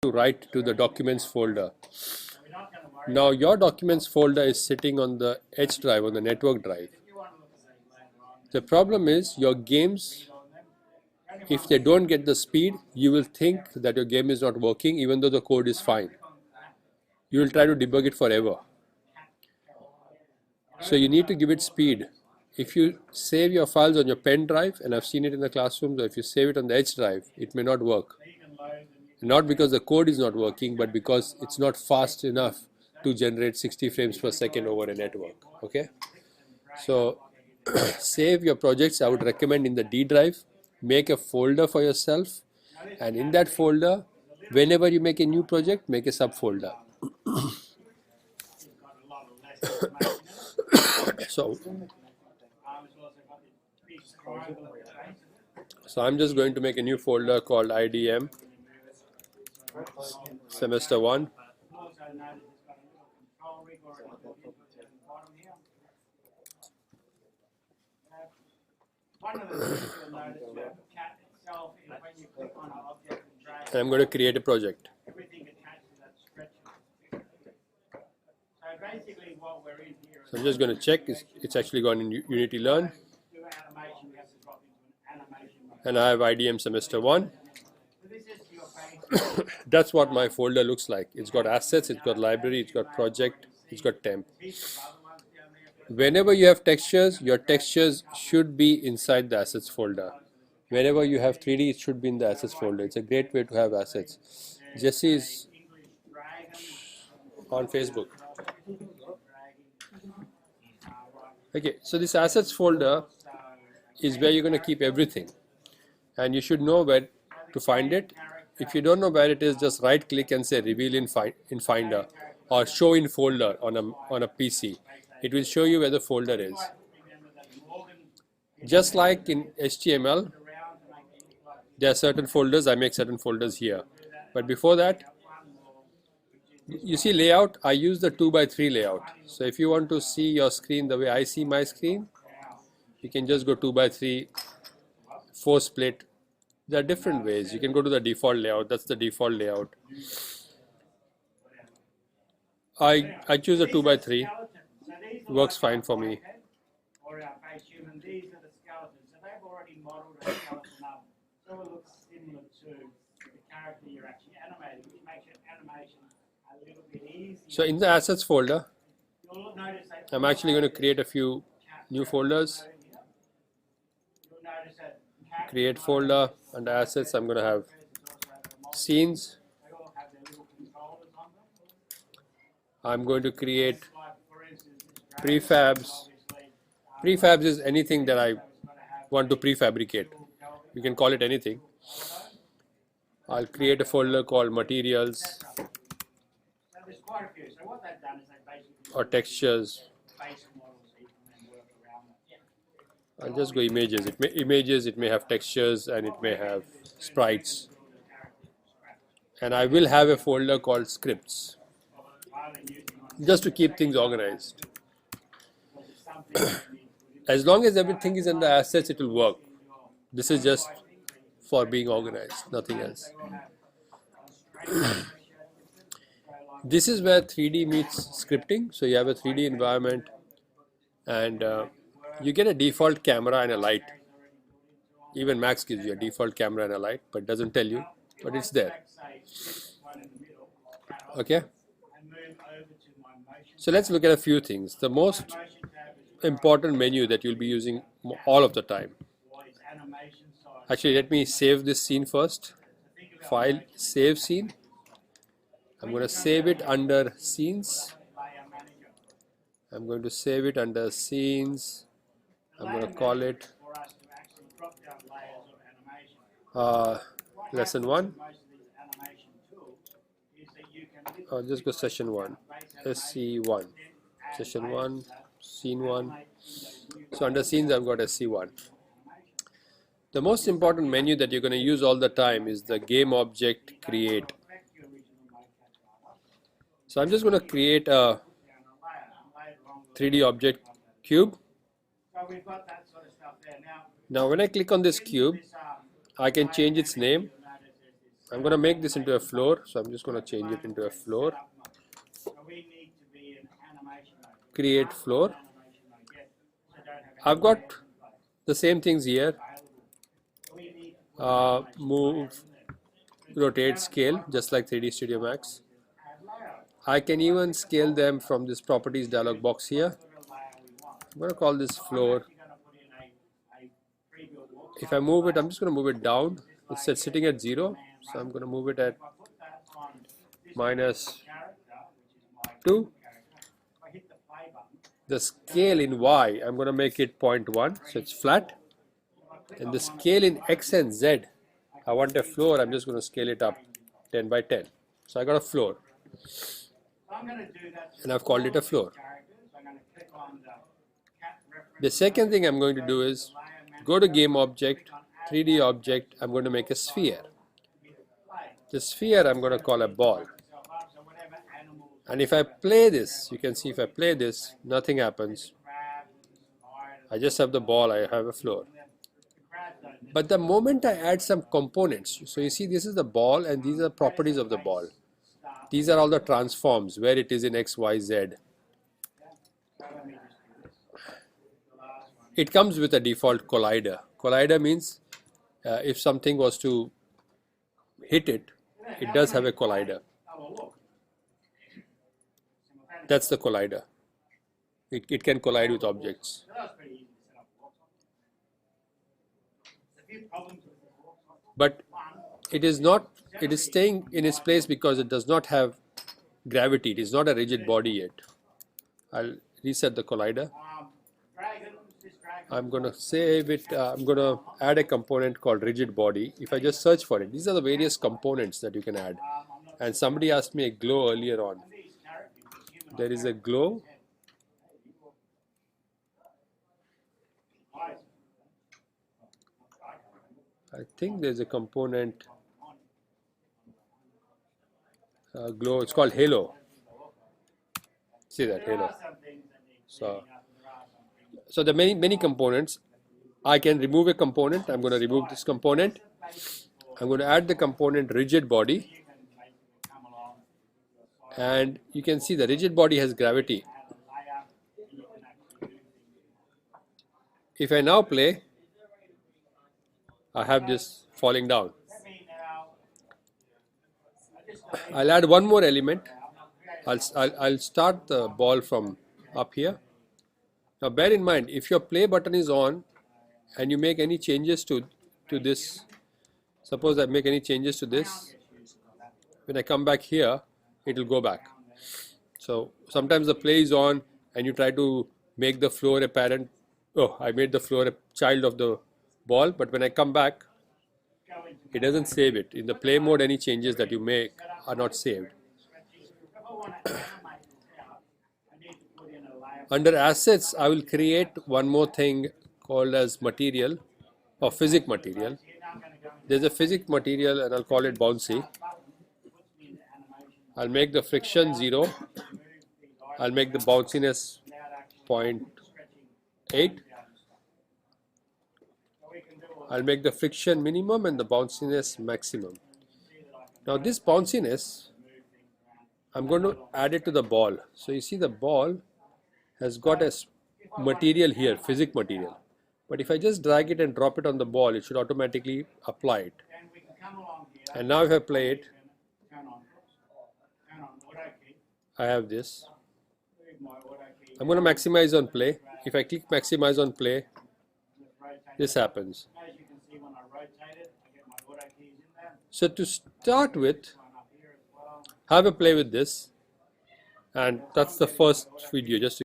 to write to the documents folder. Now your documents folder is sitting on the H drive, on the network drive. The problem is your games, if they don't get the speed, you will think that your game is not working even though the code is fine. You will try to debug it forever. So you need to give it speed. If you save your files on your pen drive, and I've seen it in the classrooms, or if you save it on the H drive, it may not work. Not because the code is not working, but because it's not fast enough to generate 60 frames per second over a network. Okay, so save your projects. I would recommend in the D drive. Make a folder for yourself, and in that folder, whenever you make a new project, make a subfolder. So I'm just going to make a new folder called IDM semester 1. And I'm going to create a project. So I'm just going to check it's actually gone in Unity Learn. And I have IDM semester 1. That's what my folder looks like. It's got assets, it's got library, it's got project, it's got temp. Whenever you have textures, your textures should be inside the assets folder. Whenever you have 3D, it should be in the assets folder. It's a great way to have assets. Jesse is on Facebook. Okay, so this assets folder is where you're going to keep everything. And you should know where to find it. If you don't know where it is, just right click and say reveal in Finder or show in folder on a PC. It will show you where the folder is. Just like in HTML, there are certain folders. I make certain folders here. But before that, you see layout, I use the 2x3 layout. So if you want to see your screen the way I see my screen, you can just go 2x3, 4 split. There are different ways. You can go to the default layout. That's the default layout. I choose a 2x3. Works fine for me. So in the assets folder, I'm actually going to create a few new folders. Create folder under assets. I'm going to have scenes. I'm going to create prefabs. Prefabs is anything that I want to prefabricate. You can call it anything. I'll create a folder called materials or textures. I'll just go images. It may have textures and it may have sprites. And I will have a folder called scripts, just to keep things organized. As long as everything is in the assets, it will work. This is just for being organized, nothing else. This is where 3D meets scripting. So you have a 3D environment and you get a default camera and a light. Even Max gives you a default camera and a light, but doesn't tell you, but it's there. Okay. So let's look at a few things. The most important menu that you'll be using all of the time. Actually, let me save this scene first. File, save scene. I'm going to save it under scenes. I'm going to save it under scenes. I'm going to call it lesson 1. Just go session 1, SC1, session 1, scene 1. So under scenes I've got SC1. The most important menu that you're going to use all the time is the game object create. So I'm just going to create a 3D object cube. Now when I click on this cube, I can change its name. I'm going to make this into a floor, so I'm just going to change it into a floor. Create floor. I've got the same things here. Move, rotate, scale, just like 3D Studio Max. I can even scale them from this properties dialog box here. I'm going to call this floor. If I move it, I'm just going to move it down. It's sitting at 0, so I'm going to move it at -2. The scale in Y, I'm going to make it 0.1, so it's flat. And the scale in X and Z, I want a floor, I'm just going to scale it up 10 by 10. So I got a floor. And I've called it a floor. The second thing I'm going to do is go to game object, 3D object, I'm going to make a sphere. The sphere I'm going to call a ball. And if I play this, you can see if I play this, nothing happens. I just have the ball, I have a floor. But the moment I add some components, so you see this is the ball and these are properties of the ball. These are all the transforms, where it is in X, Y, Z. It comes with a default collider. Collider means if something was to hit it, it does have a collider. That's the collider. It can collide with objects. But it is not, it is staying in its place because it does not have gravity. It is not a rigid body yet. I'll reset the collider. I'm going to save it. I'm going to add a component called rigid body. If I just search for it, these are the various components that you can add. And somebody asked me a glow earlier on. There is a glow. I think there's a component glow. It's called halo. See that halo. So the many components. I can remove a component. I'm going to remove this component. I'm going to add the component rigid body. And you can see the rigid body has gravity. If I now play, I have this falling down. I'll add one more element. I'll start the ball from up here. Now bear in mind, if your play button is on and you make any changes to this, suppose I make any changes to this, when I come back here, it will go back. So sometimes the play is on and you try to make the floor a parent. Oh, I made the floor a child of the ball, but when I come back, it doesn't save it. In the play mode, any changes that you make are not saved. Under assets, I will create one more thing called as material or physic material. There's a physic material and I'll call it bouncy. I'll make the friction 0. I'll make the bounciness 0.8. I'll make the friction minimum and the bounciness maximum. Now this bounciness, I'm going to add it to the ball. So you see the ball has got a material here, physic material. But if I just drag it and drop it on the ball, it should automatically apply it. And now if I play it, I have this. I'm going to maximize on play. If I click maximize on play, this happens. So to start with, have a play with this, and that's the first video just to